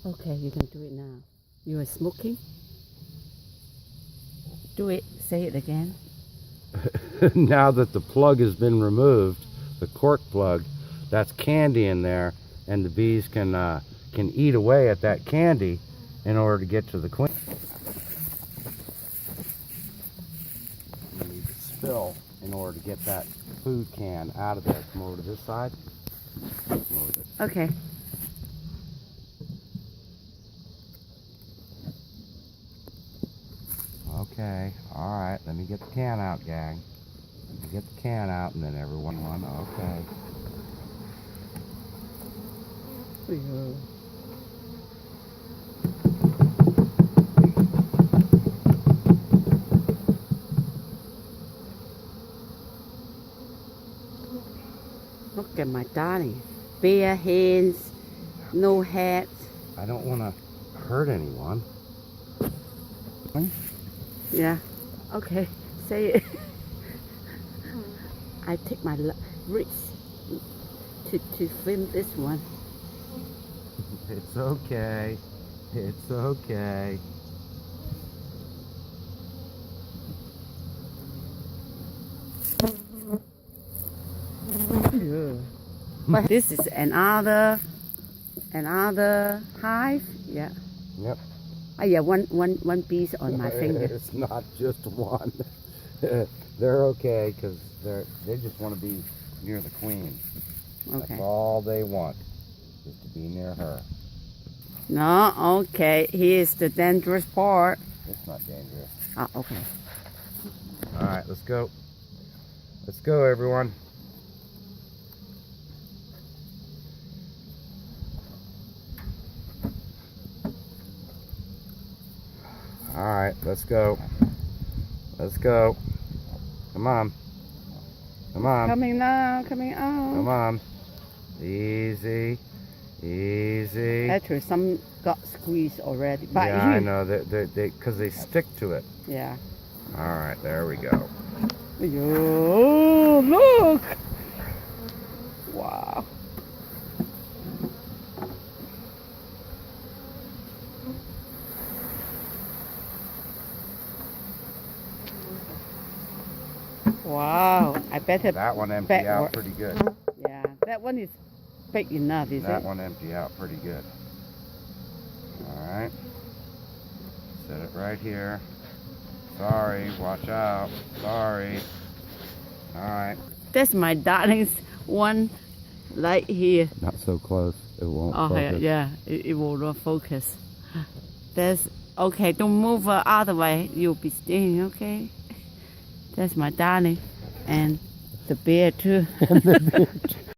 Okay, you can do it now. You are smoking? Do it. Say it again. Now that the plug has been removed, the cork plug, that's candy in there, and the bees can eat away at that candy in order to get to the queen. You need to spill in order to get that food can out of there. Come over to this side. Come over to this. Okay. Okay, all right, let me get the can out, gang. Let me get the can out, and then everyone, okay. Yeah. Look at my darling. Bare hands, no hat. I don't want to hurt anyone. Yeah. Okay. Say it. I take my wrist to film this one. It's okay. It's okay. Yeah. But this is another hive. Yeah. Yep. Oh yeah, one piece on my finger. It's not just one. They're okay because they just want to be near the queen. Okay. That's all they want, is to be near her. No, okay. Here's the dangerous part. It's not dangerous. Ah, okay. All right, let's go. Let's go, everyone. All right, let's go. Let's go. Come on. Come on. Coming now, coming out. Come on. Easy. Easy. Actually, some got squeezed already. But Yeah, I know. Because they stick to it. Yeah. All right, there we go. Oh, look! Wow. Wow, I better That one emptied out pretty good. Yeah, that one is big enough, is That it? one emptied out pretty good. All right. Set it right here. Sorry, watch out. Sorry. All right. That's my darling's one right here. Not so close. It won't Oh, focus. yeah, it will not focus. That's okay. Don't move her other way. You'll be staying, okay? That's my darling, and the bear too.